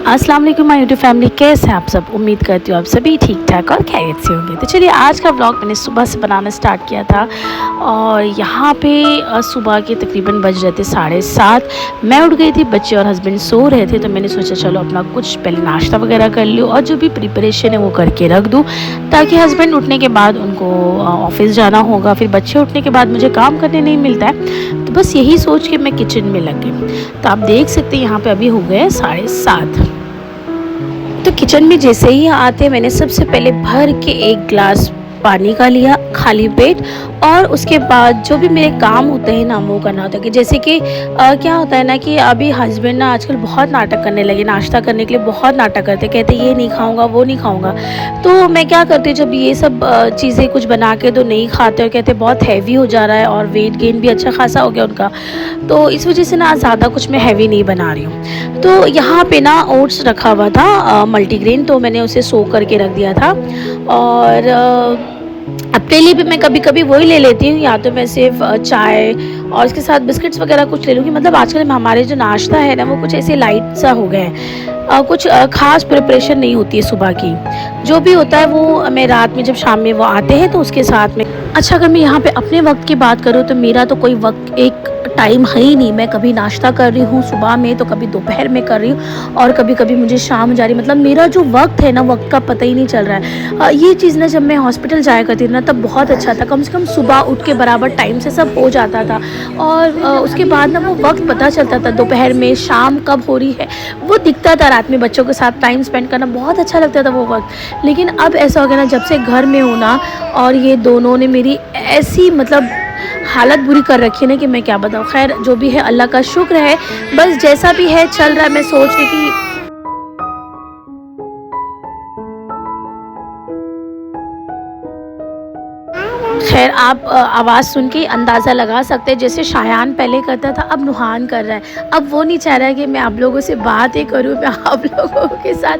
अस्सलाम वालेकुम my YouTube family, कैसे हैं आप सब। उम्मीद करती हूँ आप सभी ठीक ठाक और खैरियत से होंगे। तो चलिए, आज का व्लॉग मैंने सुबह से बनाना स्टार्ट किया था और यहाँ पे सुबह के तकरीबन बज रहे थे 7:30। मैं उठ गई थी, बच्चे और हस्बैंड सो रहे थे, तो मैंने सोचा चलो अपना कुछ पहले नाश्ता वगैरह कर लूँ और जो भी प्रिपरेशन है वो करके रख दूँ, ताकि हस्बैंड उठने के बाद उनको ऑफिस जाना होगा, फिर बच्चे उठने के बाद मुझे काम करने नहीं मिलता है। तो बस यही सोच के मैं किचन में लग गई। तो आप देख सकते हैं यहाँ पे अभी हो गए 7:30। तो किचन में जैसे ही आते मैंने सबसे पहले भर के एक गिलास पानी का लिया खाली पेट, और उसके बाद जो भी मेरे काम होते हैं ना वो करना होता है। कि जैसे कि क्या होता है ना कि अभी हस्बैंड ना आजकल बहुत नाटक करने लगे, नाश्ता करने के लिए बहुत नाटक करते, कहते ये नहीं खाऊंगा वो नहीं खाऊंगा। तो मैं क्या करती हूँ, जब ये सब चीज़ें कुछ बना के तो नहीं खाते और कहते बहुत हैवी हो जा रहा है और वेट गेन भी अच्छा खासा हो गया उनका, तो इस वजह से ना ज़्यादा कुछ मैं हैवी नहीं बना रही हूँ। तो यहाँ पे ना ओट्स रखा हुआ था मल्टीग्रेन, तो मैंने उसे सोक करके रख दिया था। और अपने लिए भी मैं कभी कभी वही ले लेती हूँ, या तो मैं सिर्फ चाय और उसके साथ बिस्किट्स वगैरह कुछ ले लूँगी। मतलब आजकल हमारे जो नाश्ता है ना वो कुछ ऐसे लाइट सा हो गया है, कुछ खास प्रिपरेशन नहीं होती है सुबह की। जो भी होता है वो मैं रात में, जब शाम में वो आते हैं तो उसके साथ में। अच्छा, अगर मैं यहाँ पे अपने वक्त की बात करूँ तो मेरा तो कोई वक्त एक टाइम है ही नहीं। मैं कभी नाश्ता कर रही हूँ सुबह में, तो कभी दोपहर में कर रही हूँ, और कभी कभी मुझे शाम जा रही। मतलब मेरा जो वक्त है ना, वक्त का पता ही नहीं चल रहा है। ये चीज़ ना जब मैं हॉस्पिटल जाया करती थी ना तब बहुत अच्छा था, कम से कम सुबह उठ के बराबर टाइम से सब हो जाता था। और उसके बाद ना वो वक्त पता चलता था, दोपहर में शाम कब हो रही है वो दिखता था। रात में बच्चों के साथ टाइम स्पेंड करना बहुत अच्छा लगता था वो वक्त। लेकिन अब ऐसा हो गया ना, जब से घर में हूँ ना, और ये दोनों ने मेरी ऐसी मतलब हालत बुरी कर रखी है ना कि मैं क्या बताऊँ। खैर, जो भी है अल्लाह का शुक्र है, बस जैसा भी है चल रहा है। मैं सोच रही कि खैर, आप आवाज़ सुन के अंदाज़ा लगा सकते हैं, जैसे शायान पहले करता था अब नुहान कर रहा है। अब वो नहीं चाह रहा है कि मैं आप लोगों से बातें करूं, मैं आप लोगों के साथ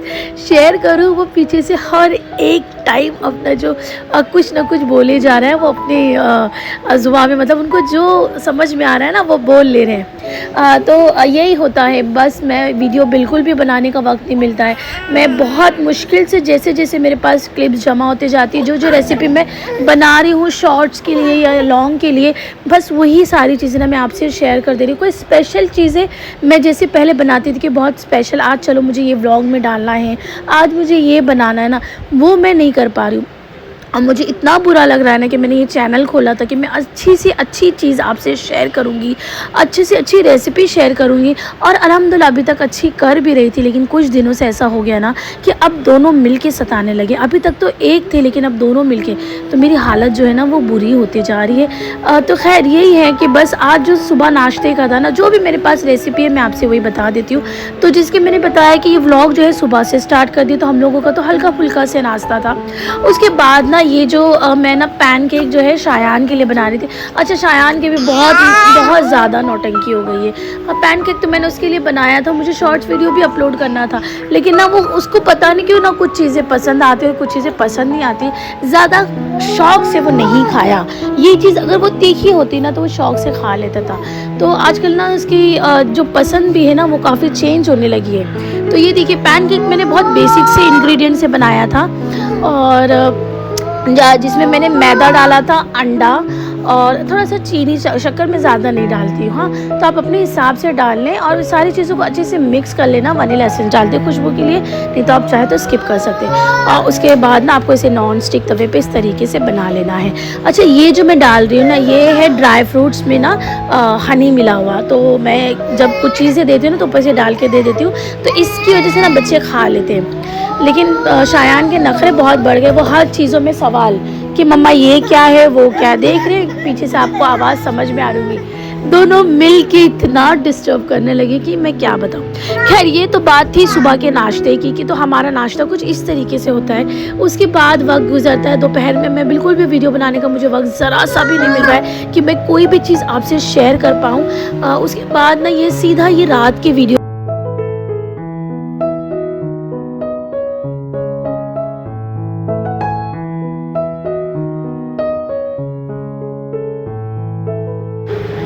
शेयर करूं। वो पीछे से हर एक टाइम अपना जो कुछ ना कुछ बोले जा रहा है, वो अपनी ज़ुबान में, मतलब उनको जो समझ में आ रहा है ना वो बोल ले रहे हैं। तो यही होता है। बस मैं वीडियो बिल्कुल भी बनाने का वक्त नहीं मिलता है। मैं बहुत मुश्किल से, जैसे जैसे मेरे पास क्लिप्स जमा होते जाती है, जो जो रेसिपी मैं बना रही हूँ शॉर्ट्स के लिए या लॉन्ग के लिए, बस वही सारी चीज़ें ना मैं आपसे शेयर कर दे रही हूँ। कोई स्पेशल चीज़ें मैं जैसे पहले बनाती थी कि बहुत स्पेशल, आज चलो मुझे ये व्लॉग में डालना है, आज मुझे ये बनाना है ना, वो मैं नहीं कर पा रही हूँ। और मुझे इतना बुरा लग रहा है ना कि मैंने ये चैनल खोला था कि मैं अच्छी से अच्छी चीज़ आपसे शेयर करूँगी, अच्छी से अच्छी रेसिपी शेयर करूँगी, और अल्हम्दुलिल्लाह अभी तक अच्छी कर भी रही थी। लेकिन कुछ दिनों से ऐसा हो गया ना कि अब दोनों मिलके सताने लगे। अभी तक तो एक थे, लेकिन अब दोनों मिलके, तो मेरी हालत जो है ना वो बुरी होती जा रही है। तो खैर यही है कि बस आज जो सुबह नाश्ते का था ना, जो भी मेरे पास रेसिपी है मैं आपसे वही बता देती हूँ। तो जिसके मैंने बताया कि ये व्लॉग जो है सुबह से स्टार्ट कर दिया, तो हम लोगों का तो हल्का फुल्का से नाश्ता था। उसके बाद ना ये जो मैं ना पैनकेक जो है शायान के लिए बना रही थी। अच्छा, शायान की भी बहुत ज़्यादा नौटंकी हो गई है। पैनकेक तो मैंने उसके लिए बनाया था, मुझे शॉर्ट्स वीडियो भी अपलोड करना था, लेकिन ना वो उसको पता नहीं क्यों ना कुछ चीज़ें पसंद आती और कुछ चीज़ें पसंद नहीं आती। ज़्यादा शौक़ से वो नहीं खाया। ये चीज़ अगर वो तीखी होती ना तो वो शौक़ से खा लेता था। तो आजकल ना उसकी जो पसंद भी है ना वो काफ़ी चेंज होने लगी है। तो ये देखिए, पैनकेक मैंने बहुत बेसिक से इंग्रेडिएंट से बनाया था, और जिसमें मैंने मैदा डाला था, अंडा, और थोड़ा सा चीनी, शक्कर में ज़्यादा नहीं डालती हूँ। हाँ, तो आप अपने हिसाब से डाल लें और सारी चीज़ों को अच्छे से मिक्स कर लेना। वनीला एसेंस डालते हैं खुशबू के लिए, नहीं तो आप चाहे तो स्किप कर सकते हैं। और उसके बाद ना आपको इसे नॉन स्टिक तवे पे इस तरीके से बना लेना है। अच्छा, ये जो मैं डाल रही हूँ ना, ये है ड्राई फ्रूट्स में ना हनी मिला हुआ। तो मैं जब कुछ चीज़ें देती हूँ ना तो ऊपर से डाल के दे देती हूँ, तो इसकी वजह से ना बच्चे खा लेते हैं। लेकिन शायान के नखरे बहुत बढ़ गए, वो हर चीज़ों में सवाल कि मम्मा ये क्या है, वो क्या देख रहे हैं, पीछे से आपको आवाज़ समझ में आ रही होगी। दोनों मिल के इतना डिस्टर्ब करने लगे कि मैं क्या बताऊँ। खैर, ये तो बात थी सुबह के नाश्ते की, कि तो हमारा नाश्ता कुछ इस तरीके से होता है। उसके बाद वक्त गुजरता है दोपहर में, मैं बिल्कुल भी वीडियो बनाने का मुझे वक्त ज़रा सा भी नहीं मिल रहा है कि मैं कोई भी चीज़ आपसे शेयर कर पाऊँ। उसके बाद ना ये सीधा ये रात की वीडियो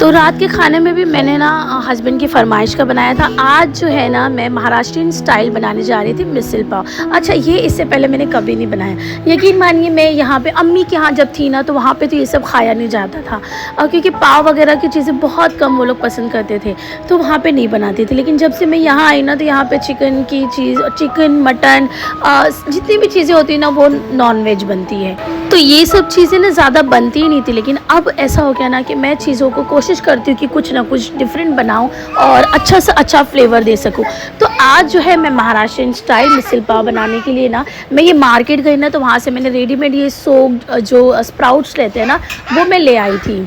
तो रात के खाने में भी मैंने ना हस्बैंड की फरमाइश का बनाया था। आज जो है ना मैं महाराष्ट्रियन स्टाइल बनाने जा रही थी मिसल पाव। अच्छा, ये इससे पहले मैंने कभी नहीं बनाया। यकीन मानिए, मैं यहाँ पे अम्मी के यहाँ जब थी ना तो वहाँ पे तो ये सब खाया नहीं जाता था, और क्योंकि पाव वगैरह की चीज़ें बहुत कम वो लोग पसंद करते थे, तो वहाँ पर नहीं बनाती थी। लेकिन जब से मैं यहाँ आई ना तो यहाँ पर चिकन की चीज़, चिकन मटन जितनी भी चीज़ें होती हैं ना वो नॉन वेज बनती है। तो ये सब चीज़ें ना ज़्यादा बनती ही नहीं थी, लेकिन अब ऐसा हो गया ना कि मैं चीज़ों को कोशिश करती हूँ कि कुछ ना कुछ डिफरेंट बनाऊँ और अच्छा से अच्छा फ्लेवर दे सकूँ। तो आज जो है मैं महाराष्ट्रियन स्टाइल मिसल पाव बनाने के लिए ना मैं ये मार्केट गई ना, तो वहाँ से मैंने रेडीमेड ये सोक्ड जो स्प्राउट्स रहते हैं ना वो मैं ले आई थी।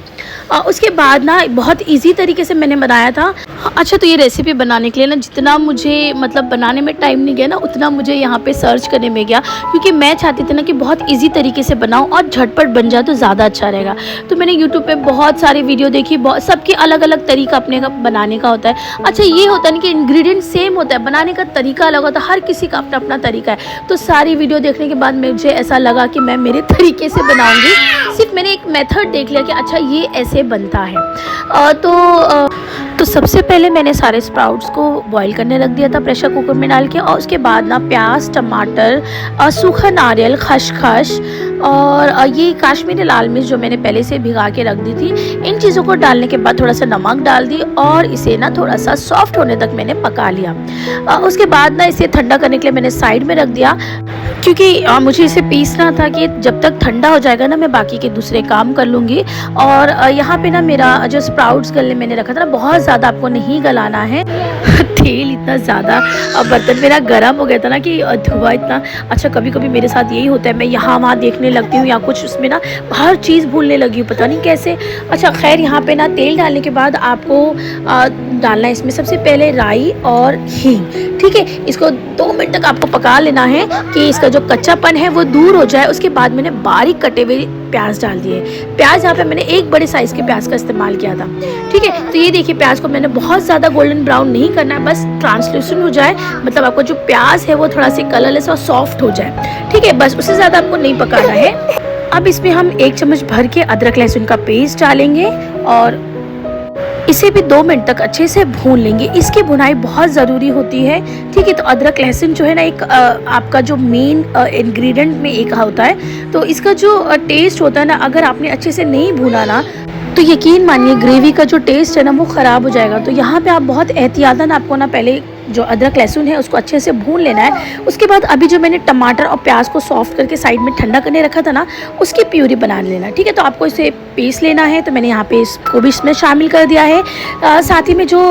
उसके बाद ना बहुत इजी तरीके से मैंने बनाया था। अच्छा, तो ये रेसिपी बनाने के लिए ना जितना मुझे मतलब बनाने में टाइम नहीं गया ना, उतना मुझे यहाँ पे सर्च करने में गया, क्योंकि मैं चाहती थी ना कि बहुत इजी तरीके से बनाऊँ और झटपट बन जाए तो ज़्यादा अच्छा रहेगा। तो मैंने यूट्यूब पे बहुत सारी वीडियो देखी, सबकी अलग अलग तरीका अपने का बनाने का होता है। अच्छा, ये होता है ना कि इंग्रेडिएंट सेम होता है, बनाने का तरीका अलग होता है, हर किसी का अपना अपना तरीका है। तो सारी वीडियो देखने के बाद मुझे ऐसा लगा कि मैं मेरे तरीके से बनाऊँगी। सिर्फ मैंने एक मेथड देख लिया कि अच्छा ये ऐसे बनता है। तो सबसे पहले मैंने सारे स्प्राउट्स को बॉईल करने रख दिया था प्रेशर कुकर में डाल के, और उसके बाद ना प्याज, टमाटर, सूखा नारियल, खसखस और ये काश्मीरी लाल मिर्च जो मैंने पहले से भिगा के रख दी थी, इन चीज़ों को डालने के बाद थोड़ा सा नमक डाल दी और इसे ना थोड़ा सा सॉफ्ट होने तक मैंने पका लिया। उसके बाद ना इसे ठंडा करने के लिए मैंने साइड में रख दिया, क्योंकि मुझे इसे पीसना था कि जब तक ठंडा हो जाएगा ना मैं बाकी के दूसरे काम कर लूँगी। और यहाँ पे ना मेरा जो स्प्राउट्स गलने मैंने रखा था ना, बहुत ज़्यादा आपको नहीं गलाना है। तेल इतना ज़्यादा, बर्तन मेरा गर्म हो गया था ना कि धुआं इतना। अच्छा, कभी कभी मेरे साथ यही होता है, मैं यहाँ वहाँ देखने लगती हूँ या कुछ, उसमें ना हर चीज़ भूलने लगी हूँ, पता नहीं कैसे। अच्छा खैर, यहाँ पे ना तेल डालने के बाद आपको डालना है इसमें सबसे पहले राई और हींग। ठीक है, इसको 2 मिनट तक आपको पका लेना है कि इसका जो कच्चापन है वो दूर हो जाए। उसके बाद मैंने बारीक कटे हुए प्याज डाल दिए। प्याज यहाँ पे मैंने एक बड़े साइज़ के प्याज का इस्तेमाल किया था। ठीक है, तो ये देखिए, प्याज को मैंने बहुत ज़्यादा गोल्डन ब्राउन नहीं करना है, बस ट्रांसल्यूसेंट हो जाए, मतलब आपका जो प्याज है वो थोड़ा सा कलरलेस और सॉफ्ट हो जाए। ठीक है, बस उससे ज़्यादा आपको नहीं पकाना है। अब इसमें हम 1 चम्मच भर के अदरक लहसुन का पेस्ट डालेंगे और इसे भी 2 मिनट तक अच्छे से भून लेंगे। इसकी भुनाई बहुत ज़रूरी होती है। ठीक है, तो अदरक लहसुन जो है ना एक आपका जो मेन इंग्रेडिएंट में एक होता है, तो इसका जो टेस्ट होता है ना, अगर आपने अच्छे से नहीं भुना ना तो यकीन मानिए ग्रेवी का जो टेस्ट है ना वो ख़राब हो जाएगा। तो यहाँ पे आप बहुत एहतियातन आपको ना पहले जो अदरक लहसुन है उसको अच्छे से भून लेना है। उसके बाद अभी जो मैंने टमाटर और प्याज को सॉफ्ट करके साइड में ठंडा करने रखा था ना, उसकी प्यूरी बना लेना। ठीक है, तो आपको इसे पीस लेना है। तो मैंने यहाँ पे इसको भी इसमें शामिल कर दिया है। साथ ही में जो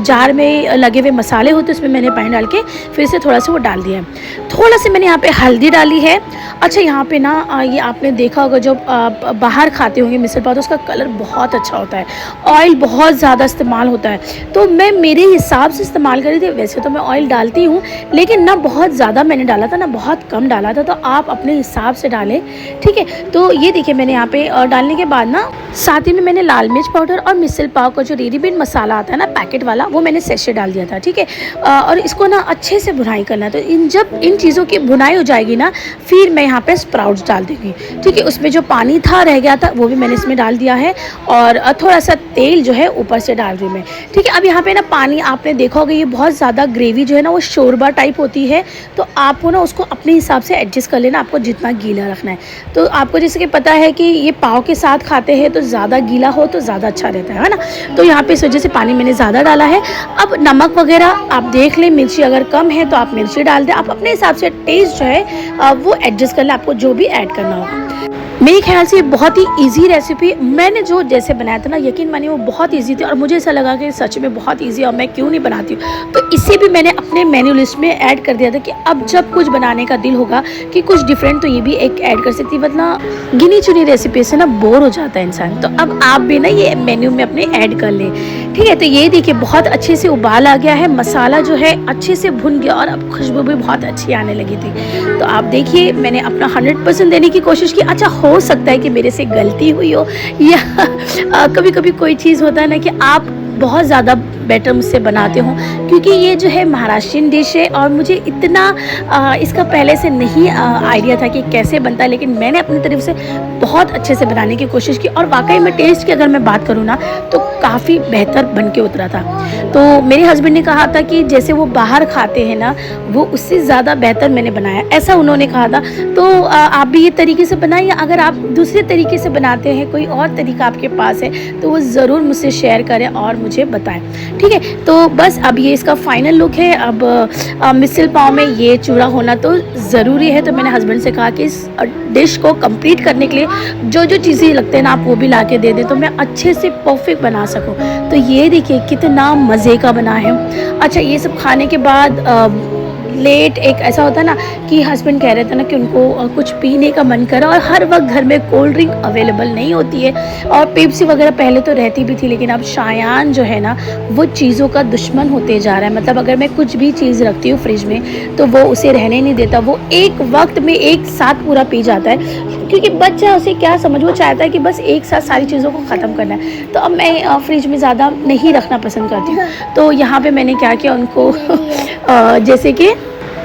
जार में लगे हुए मसाले होते हैं उसमें मैंने पानी डाल के फिर से थोड़ा सा वो डाल दिया है। थोड़ा सा मैंने यहाँ पे हल्दी डाली है। अच्छा, यहाँ पे ना ये आपने देखा होगा, जो बाहर खाते होंगे मिसल पाव तो उसका कलर बहुत अच्छा होता है, ऑयल बहुत ज़्यादा इस्तेमाल होता है। तो मैं मेरे हिसाब से इस्तेमाल करी थी। वैसे तो मैं ऑयल डालती हूँ, लेकिन ना बहुत ज़्यादा मैंने डाला था ना, बहुत कम डाला था, तो आप अपने हिसाब से डालें। ठीक है, तो ये देखिए मैंने यहाँ पे डालने के बाद ना साथ ही में मैंने लाल मिर्च पाउडर और मिसल पाव का जो रेडीमेड मसाला आता है ना पैकेट वाला, वो मैंने सैशे डाल दिया था। ठीक है, और इसको ना अच्छे से भुनाई करना है। तो जब इन चीज़ों की भुनाई हो जाएगी ना, फिर मैं यहाँ पे स्प्राउट्स डाल दूँगी। ठीक है, उसमें जो पानी था रह गया था वो भी मैंने इसमें डाल दिया है, और थोड़ा सा तेल जो है ऊपर से डाल रही हूँ मैं। ठीक है, अब यहाँ पे ना पानी आपने देखा होगा, ये बहुत ज़्यादा ग्रेवी जो है ना वो शोरबा टाइप होती है, तो आपको ना उसको अपने हिसाब से एडजस्ट कर लेना, आपको जितना गीला रखना है। तो आपको जैसे कि पता है कि ये पाव के साथ खाते हैं, तो ज़्यादा गीला हो तो ज़्यादा अच्छा रहता है ना। तो यहाँ पे इस वजह से पानी मैंने ज़्यादा डाला है। अब नमक वगैरह आप देख लें, मिर्ची अगर कम है तो आप मिर्ची डाल दें, आप अपने हिसाब से टेस्ट जो है वो एडजस्ट कर लें, आपको जो भी ऐड करना होगा। मेरे ख्याल से बहुत ही इजी रेसिपी, मैंने जो जैसे बनाया था ना, यकीन मानिए वो बहुत इजी थी, और मुझे ऐसा लगा कि सच में बहुत इजी है और मैं क्यों नहीं बनाती हूँ। तो इसे भी मैंने अपने मेन्यू लिस्ट में ऐड कर दिया था कि अब जब कुछ बनाने का दिल होगा कि कुछ डिफरेंट, तो ये भी एक ऐड कर सकती है, वरना गिनी चुनी रेसिपी से ना बोर हो जाता है इंसान। तो अब आप भी ना ये मेन्यू में अपने ऐड कर लें। ठीक है, तो ये देखिए बहुत अच्छे से उबाल आ गया है, मसाला जो है अच्छे से भुन गया और अब खुशबू भी बहुत अच्छी आने लगी थी। तो आप देखिए मैंने अपना 100% देने की कोशिश की। अच्छा, हो सकता है कि मेरे से गलती हुई हो, या कभी कभी कोई चीज़ होता है ना कि आप बहुत ज़्यादा बेटर मुझसे बनाते हो, क्योंकि ये जो है महाराष्ट्रियन डिश है और मुझे इतना इसका पहले से नहीं आइडिया था कि कैसे बनता है, लेकिन मैंने अपनी तरफ से बहुत अच्छे से बनाने की कोशिश की और वाकई में टेस्ट की अगर मैं बात करूँ ना तो काफ़ी बेहतर बन के उतरा था। तो मेरे हस्बैंड ने कहा था कि जैसे वो बाहर खाते हैं ना वो उससे ज़्यादा बेहतर मैंने बनाया, ऐसा उन्होंने कहा था। तो आप भी ये तरीके से बनाएं, या अगर आप दूसरे तरीके से बनाते हैं, कोई और तरीका आपके पास है तो वो ज़रूर मुझसे शेयर करें और मुझे बताएं, ठीक है। तो बस अब ये इसका फाइनल लुक है। अब मिसल पाव में ये चूड़ा होना तो ज़रूरी है। तो मैंने हस्बैंड से कहा कि इस डिश को कंप्लीट करने के लिए जो जो चीज़ें लगते हैं ना आप वो भी ला के दे दें तो मैं अच्छे से परफेक्ट बना सकूं। तो ये देखिए कितना मज़े का बना है। अच्छा, ये सब खाने के बाद लेट एक ऐसा होता है ना कि हस्बैंड कह रहे थे ना कि उनको कुछ पीने का मन करा, और हर वक्त घर में कोल्ड ड्रिंक अवेलेबल नहीं होती है, और पेप्सी वगैरह पहले तो रहती भी थी, लेकिन अब शायान जो है ना वो चीज़ों का दुश्मन होते जा रहा है। मतलब अगर मैं कुछ भी चीज़ रखती हूँ फ्रिज में तो वो उसे रहने नहीं देता, वो एक वक्त में एक साथ पूरा पी जाता है, क्योंकि बच्चा उसे क्या समझ, वो चाहता है कि बस एक साथ सारी चीज़ों को ख़त्म करना है। तो अब मैं फ्रिज में ज़्यादा नहीं रखना पसंद करती हूँ। तो यहाँ पे मैंने क्या किया उनको जैसे कि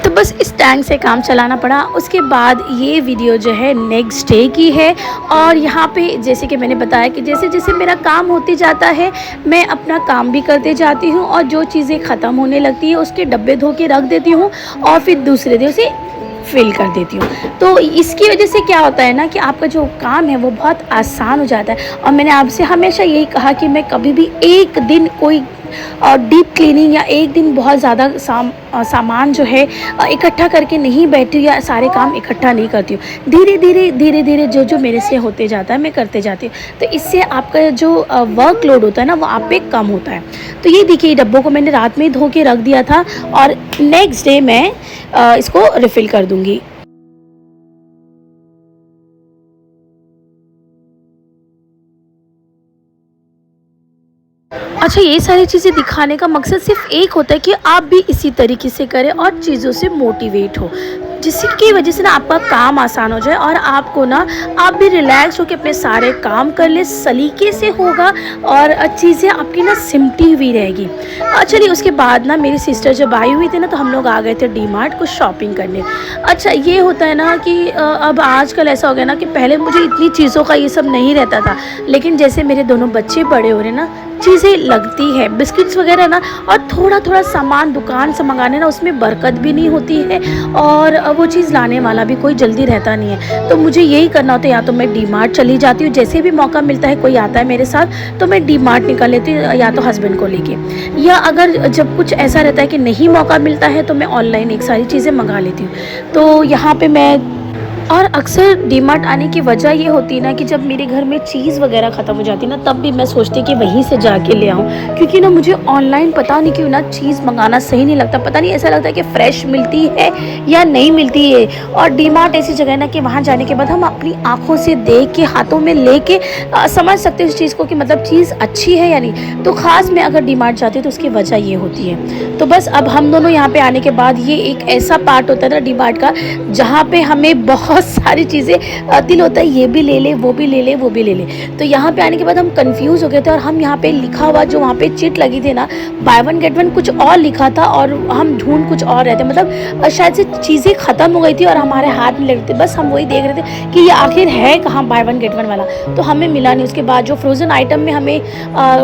तो बस इस टैंक से काम चलाना पड़ा। उसके बाद ये वीडियो जो है नेक्स्ट डे की है, और यहाँ पे जैसे कि मैंने बताया कि जैसे जैसे मेरा काम होते जाता है मैं अपना काम भी करते जाती हूँ, और जो चीज़ें ख़त्म होने लगती है उसके डब्बे धो के रख देती हूँ और फिर दूसरे दिन उसे फिल कर देती हूँ। तो इसकी वजह से क्या होता है ना कि आपका जो काम है वो बहुत आसान हो जाता है। और मैंने आपसे हमेशा यही कहा कि मैं कभी भी एक दिन कोई डीप क्लीनिंग या एक दिन बहुत ज़्यादा सामान जो है इकट्ठा करके नहीं बैठी हूँ, या सारे काम इकट्ठा नहीं करती हूँ। धीरे धीरे जो जो मेरे से होते जाता है मैं करते जाती हूँ। तो इससे आपका जो वर्कलोड होता है ना वो आप पे कम होता है। तो ये देखिए डब्बों को मैंने रात में ही धो के रख दिया था, और नेक्स्ट डे मैं इसको रिफ़िल कर दूँगी। अच्छा, ये सारी चीज़ें दिखाने का मकसद सिर्फ एक होता है कि आप भी इसी तरीके से करें और चीज़ों से मोटिवेट हो, जिसकी वजह से ना आपका काम आसान हो जाए और आपको ना आप भी रिलैक्स होकर अपने सारे काम कर ले, सलीके से होगा और चीज़ें आपकी ना सिमटी हुई रहेगी। चलिए उसके बाद ना मेरी सिस्टर जब आई हुई थी ना तो हम लोग आ गए थे डी-मार्ट कुछ शॉपिंग करने। अच्छा, ये होता है ना कि अब आजकल ऐसा हो गया ना कि पहले मुझे इतनी चीज़ों का ये सब नहीं रहता था, लेकिन जैसे मेरे दोनों बच्चे बड़े हो रहे ना चीज़ें लगती है, बिस्किट्स वगैरह ना, और थोड़ा थोड़ा सामान दुकान से मंगाने ना उसमें बरकत भी नहीं होती है, और वो चीज़ लाने वाला भी कोई जल्दी रहता नहीं है। तो मुझे यही करना होता है, या तो मैं डी-मार्ट चली जाती हूँ, जैसे भी मौका मिलता है कोई आता है मेरे साथ तो मैं डी-मार्ट निकल लेती हूँ, या तो हस्बैंड को लेके, या अगर जब कुछ ऐसा रहता है कि नहीं मौका मिलता है तो मैं ऑनलाइन एक सारी चीज़ें मंगा लेती हूँ। तो यहाँ पर मैं और अक्सर डी-मार्ट आने की वजह ये होती है ना कि जब मेरे घर में चीज़ वगैरह ख़त्म हो जाती है ना तब भी मैं सोचती कि वहीं से जाके ले आऊँ, क्योंकि ना मुझे ऑनलाइन पता नहीं क्यों ना चीज़ मंगाना सही नहीं लगता। पता नहीं ऐसा लगता है कि फ़्रेश मिलती है या नहीं मिलती है। और डी-मार्ट ऐसी जगह है ना कि वहाँ जाने के बाद हम अपनी आँखों से देख के हाथों में ले के समझ सकते हैं उस चीज़ को कि मतलब चीज़ अच्छी है या नहीं। तो ख़ास मैं अगर डी-मार्ट जाती हूँ तो उसकी वजह ये होती है। तो बस अब हम दोनों यहाँ पर आने के बाद ये एक ऐसा पार्ट होता है ना डी-मार्ट का जहाँ पर हमें बहुत सारी चीज़ें दिल होता है ये भी ले ले वो भी ले ले वो भी ले ले। तो यहाँ पे आने के बाद हम कंफ्यूज हो गए थे, और हम यहाँ पे लिखा हुआ जो वहाँ पे चिट लगी थी ना बाय वन गेट वन कुछ और लिखा था, और हम ढूंढ कुछ और रहे थे, मतलब शायद से चीज़ें ख़त्म हो गई थी और हमारे हाथ में लग थे। बस हम वही देख रहे थे कि ये आखिर है कहाँ बाय वन गेट वन वाला, तो हमें मिला नहीं। उसके बाद जो फ्रोज़न आइटम में हमें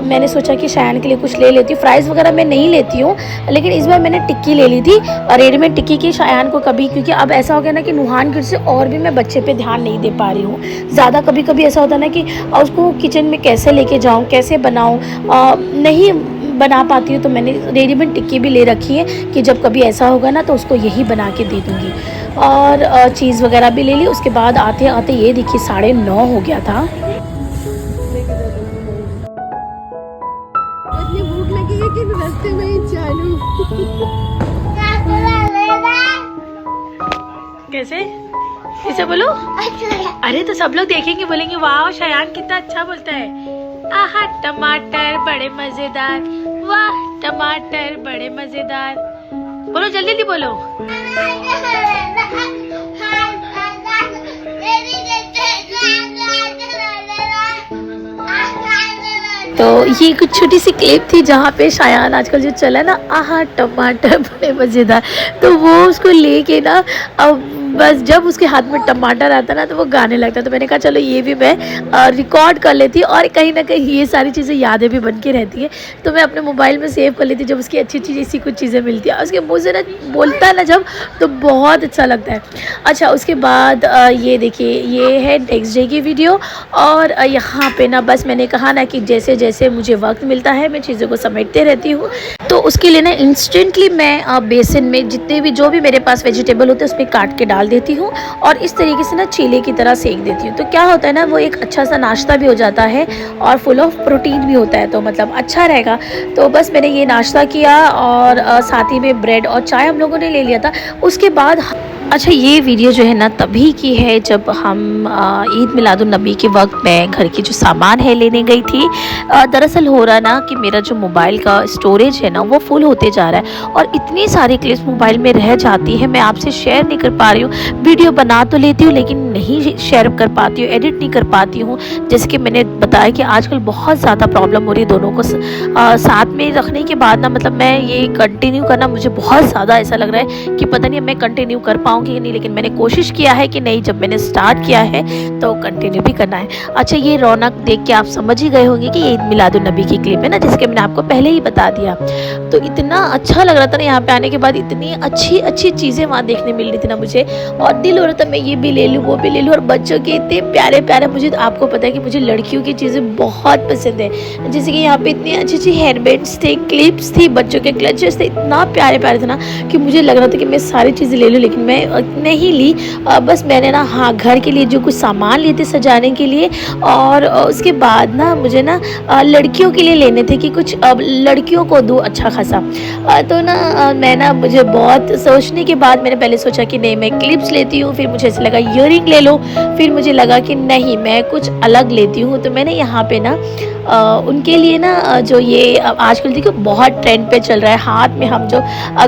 मैंने सोचा कि शायन के लिए कुछ ले लेती हूँ। फ्राइज़ वगैरह मैं नहीं लेती हूँ, लेकिन इस बार मैंने टिक्की ले ली थी रेडीमेड टिक्की की शायन को कभी, क्योंकि अब ऐसा हो गया ना कि नुहान गिर से और भी मैं बच्चे पे ध्यान नहीं दे पा रही हूँ ज़्यादा। कभी कभी ऐसा होता है ना कि उसको किचन में कैसे लेके जाऊँ कैसे बनाऊँ नहीं बना पाती हूँ। तो मैंने रेडीमेड टिक्की भी ले रखी है कि जब कभी ऐसा होगा ना तो उसको यही बना के दे दूँगी। और चीज़ वगैरह भी ले ली। उसके बाद आते आते ये देखिए 9:30 हो गया था। इतनी भूख लगी है कि रास्ते में ही चालू कैसे इसे बोलो, अरे तो सब लोग देखेंगे बोलेंगे वाह शायान कितना अच्छा बोलता है। आहा टमाटर बड़े मजेदार, वाह टमाटर बड़े मजेदार। बोलो जल्दी जल्दी बोलो। तो ये कुछ छोटी सी क्लिप थी जहाँ पे शायान आजकल जो चला ना, आहा टमाटर बड़े मज़ेदार, तो वो उसको लेके ना अब बस जब उसके हाथ में टमाटर आता ना तो वो गाने लगता। तो मैंने कहा चलो ये भी मैं रिकॉर्ड कर लेती, और कहीं ना कहीं ये सारी चीज़ें यादें भी बन के रहती है, तो मैं अपने मोबाइल में सेव कर लेती जब उसकी अच्छी अच्छी जैसी कुछ चीज़ें मिलती है। उसके मुँह से ना बोलता है ना जब, तो बहुत अच्छा लगता है। अच्छा, उसके बाद ये देखिए, ये है नेक्स्ट डे की वीडियो। और यहाँ पे ना बस मैंने कहा ना कि जैसे जैसे मुझे वक्त मिलता है मैं चीज़ों को समेटते रहती हूँ। तो उसके लिए ना इंस्टेंटली मैं बेसन में जितने भी जो भी मेरे पास वेजिटेबल होते हैं उसमें काट के डाल देती हूँ, और इस तरीके से ना चीले की तरह सेक देती हूँ। तो क्या होता है ना, वो एक अच्छा सा नाश्ता भी हो जाता है और फुल ऑफ प्रोटीन भी होता है, तो मतलब अच्छा रहेगा। तो बस मैंने ये नाश्ता किया, और साथ ही में ब्रेड और चाय हम लोगों ने ले लिया था। उसके बाद अच्छा, ये वीडियो जो है ना तभी की है जब हम ईद मिलादुन्नबी के वक्त मैं घर की जो सामान है लेने गई थी। दरअसल हो रहा ना कि मेरा जो मोबाइल का स्टोरेज है ना वो फुल होते जा रहा है, और इतनी सारी क्लिप्स मोबाइल में रह जाती है, मैं आपसे शेयर नहीं कर पा रही हूँ। वीडियो बना तो लेती हूँ लेकिन नहीं शेयर कर पाती हूँ, एडिट नहीं कर पाती हूँ। जैसे कि मैंने बताया कि आजकल बहुत ज़्यादा प्रॉब्लम हो रही है दोनों को साथ में रखने के बाद ना, मतलब मैं ये कंटिन्यू करना मुझे बहुत ज़्यादा ऐसा लग रहा है कि पता नहीं मैं कंटिन्यू कर पाऊँगी कि नहीं, लेकिन मैंने कोशिश किया है कि नहीं, जब मैंने स्टार्ट किया है तो कंटिन्यू भी करना है। अच्छा, ये रौनक देख के आप समझ ही गए होंगे कि ये ईद मिलादुन्नबी की क्लिप है ना, जिसके मैंने आपको पहले ही बता दिया। तो इतना अच्छा लग रहा था ना यहाँ पे आने के बाद, इतनी अच्छी अच्छी चीज़ें वहाँ देखने मिल रही थी ना मुझे, और दिल हो रहा था मैं ये भी ले लूँ वो भी ले लूँ। और बच्चों के इतने प्यारे प्यारे, मुझे आपको पता है कि मुझे लड़कियों की चीज़ें बहुत पसंद है, जैसे कि यहाँ पे इतनी अच्छी अच्छी हेयरबैंड्स थे, क्लिप्स थी, बच्चों के क्लचेस थे, इतना प्यारे प्यारे थे ना कि मुझे लग रहा था कि मैं सारी चीज़ें ले लूँ, लेकिन मैं नहीं ली। बस मैंने ना हाँ घर के लिए जो कुछ सामान लिए थे सजाने के लिए, और उसके बाद ना मुझे ना लड़कियों के लिए लेने थे कि कुछ लड़कियों को दूँ अच्छा खासा। तो ना मैं ना मुझे बहुत सोचने के बाद मैंने पहले सोचा कि नहीं मैं क्लिप्स लेती हूँ, फिर मुझे ऐसा लगा ईयरिंग ले लो, फिर मुझे लगा कि नहीं मैं कुछ अलग लेती हूँ। तो मैंने यहाँ पे ना उनके लिए ना जो ये आजकल देखो बहुत ट्रेंड पे चल रहा है, हाथ में हम जो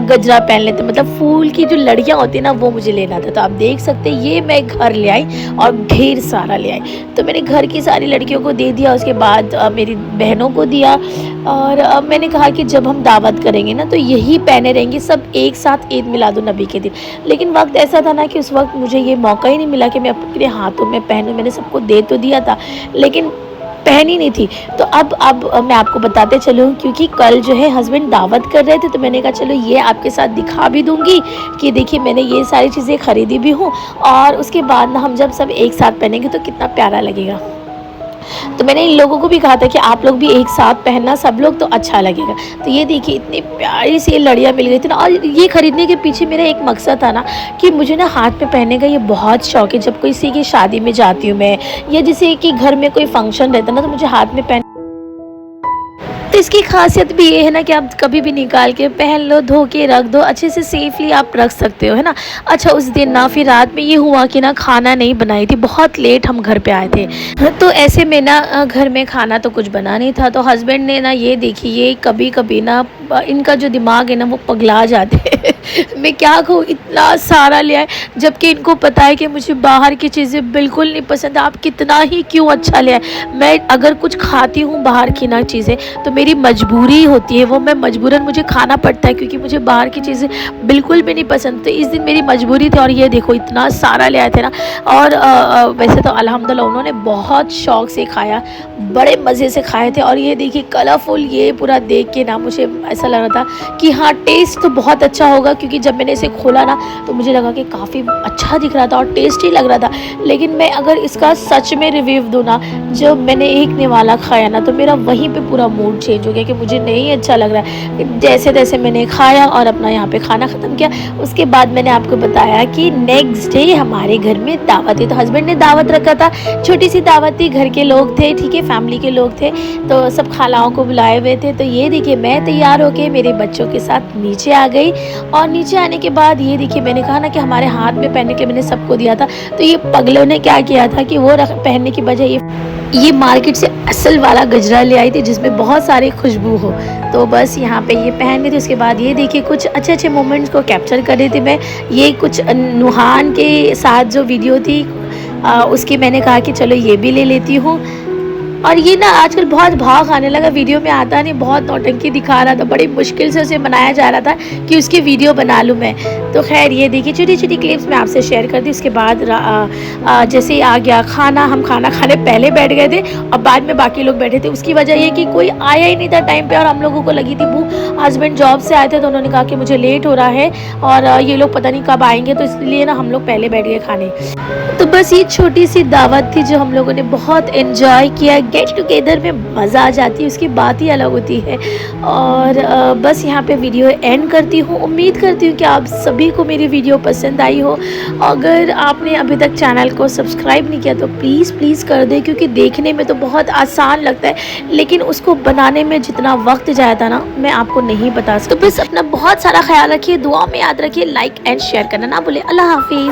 गजरा पहन लेते हैं, मतलब फूल की जो लड़ियाँ होती है ना, वो मुझे लेना था। तो आप देख सकते हैं ये मैं घर ले आई और ढेर सारा ले आई। तो मैंने घर की सारी लड़कियों को दे दिया, उसके बाद मेरी बहनों को दिया, और मैंने कहा कि जब हम दावत करेंगे ना तो यही पहने रहेंगे सब एक साथ ईद मिलादुन्नबी के दिन। लेकिन वक्त ऐसा था ना कि उस वक्त मुझे ये मौका ही नहीं मिला कि मैं अपने हाथों में पहनूं। मैंने सबको दे तो दिया था लेकिन पहनी नहीं थी। तो अब मैं आपको बताते चलूँ, क्योंकि कल जो है हस्बैंड दावत कर रहे थे, तो मैंने कहा चलो ये आपके साथ दिखा भी दूंगी कि देखिए मैंने ये सारी चीज़ें खरीदी भी हूँ, और उसके बाद ना हम जब सब एक साथ पहनेंगे तो कितना प्यारा लगेगा। तो मैंने इन लोगों को भी कहा था कि आप लोग भी एक साथ पहनना सब लोग, तो अच्छा लगेगा। तो ये देखिए इतनी प्यारी सी लड़ियाँ मिल गई थी ना, और ये खरीदने के पीछे मेरा एक मकसद था ना कि मुझे ना हाथ में पहनने का ये बहुत शौक है। जब किसी की शादी में जाती हूँ मैं, या जैसे कि घर में कोई फंक्शन रहता है ना, तो मुझे हाथ में पहन, तो इसकी खासियत भी ये है ना कि आप कभी भी निकाल के पहन लो, धो के रख दो, अच्छे से सेफली आप रख सकते हो, है ना। अच्छा, उस दिन ना फिर रात में ये हुआ कि ना खाना नहीं बनाई थी, बहुत लेट हम घर पे आए थे, तो ऐसे में ना घर में खाना तो कुछ बना नहीं था। तो हस्बैंड ने ना ये देखी, ये कभी कभी ना इनका जो दिमाग है ना वो पगला जाते हैं मैं क्या कहूँ, इतना सारा ले आए, जबकि इनको पता है कि मुझे बाहर की चीज़ें बिल्कुल नहीं पसंद। आप कितना ही क्यों अच्छा ले आए, मैं अगर कुछ खाती हूँ बाहर की ना चीज़ें तो मेरी मजबूरी होती है, वो मैं मजबूरन मुझे खाना पड़ता है, क्योंकि मुझे बाहर की चीज़ें बिल्कुल भी नहीं पसंद। तो इस दिन मेरी मजबूरी थी, और ये देखो इतना सारा ले आए थे ना। और वैसे तो अल्हम्दुलिल्लाह उन्होंने बहुत शौक़ से खाया, बड़े मज़े से खाए थे। और ये देखिए कलरफुल, ये पूरा देख के ना मुझे ऐसा लग रहा था कि हाँ टेस्ट तो बहुत अच्छा होगा, क्योंकि जब मैंने इसे खोला ना तो मुझे लगा कि काफ़ी अच्छा दिख रहा था और टेस्टी लग रहा था। लेकिन मैं अगर इसका सच में रिव्यू दूँ ना, जब मैंने एक निवाला खाया ना तो मेरा वहीं पे पूरा मूड चेंज हो गया कि मुझे नहीं अच्छा लग रहा है। जैसे तैसे मैंने खाया और अपना यहाँ पे खाना ख़त्म किया। उसके बाद मैंने आपको बताया कि नेक्स्ट डे हमारे घर में दावत है, तो हस्बैंड ने दावत रखा था, छोटी सी दावत थी, घर के लोग थे, ठीक है, फैमिली के लोग थे, तो सब खालाओं को बुलाए हुए थे। तो ये देखिए मैं तैयार होके मेरे बच्चों के साथ नीचे आ गई, और नीचे आने के बाद ये देखिए मैंने कहा ना कि हमारे हाथ में पहनने के लिए मैंने सबको दिया था। तो ये पगलों ने क्या किया था कि वो पहनने की बजाय ये मार्केट से असल वाला गजरा ले आई थी जिसमें बहुत सारी खुशबू हो। तो बस यहाँ पे ये पहन ली थी। उसके बाद ये देखिए कुछ अच्छे अच्छे मोमेंट्स को कैप्चर कर रही थी मैं। ये कुछ नुहान के साथ जो वीडियो थी उसकी मैंने कहा कि चलो ये भी ले लेती हूँ। और ये ना आजकल बहुत भाव खाने लगा, वीडियो में आता नहीं, बहुत नौटंकी दिखा रहा था, बड़ी मुश्किल से उसे मनाया जा रहा था कि उसकी वीडियो बना लूँ मैं। तो खैर ये देखिए छोटी छोटी क्लिप्स मैं आपसे शेयर कर दी। उसके बाद जैसे आ गया खाना, हम खाना खाने पहले बैठ गए थे और बाद में बाकी लोग बैठे थे। उसकी वजह ये कि कोई आया ही नहीं था टाइम पे और हम लोगों को लगी थी भूख। हस्बैंड जॉब से आए थे तो उन्होंने कहा कि मुझे लेट हो रहा है और ये लोग पता नहीं कब आएंगे, तो इसलिए ना हम लोग पहले बैठ गए खाने। तो बस ये छोटी सी दावत थी जो हम लोगों ने बहुत एंजॉय किया। गेट टुगेदर में मज़ा आ जाती है, उसकी बात ही अलग होती है। और बस यहाँ पे वीडियो एंड करती हूँ। उम्मीद करती हूँ कि आप सभी को मेरी वीडियो पसंद आई हो। अगर आपने अभी तक चैनल को सब्सक्राइब नहीं किया तो प्लीज़ कर दें, क्योंकि देखने में तो बहुत आसान लगता है लेकिन उसको बनाने में जितना वक्त जाता ना मैं आपको नहीं बता सकती। तो बस अपना बहुत सारा ख्याल रखिए, दुआ में याद रखिए, लाइक एंड शेयर करना ना भूलें। अल्लाह हाफिज़।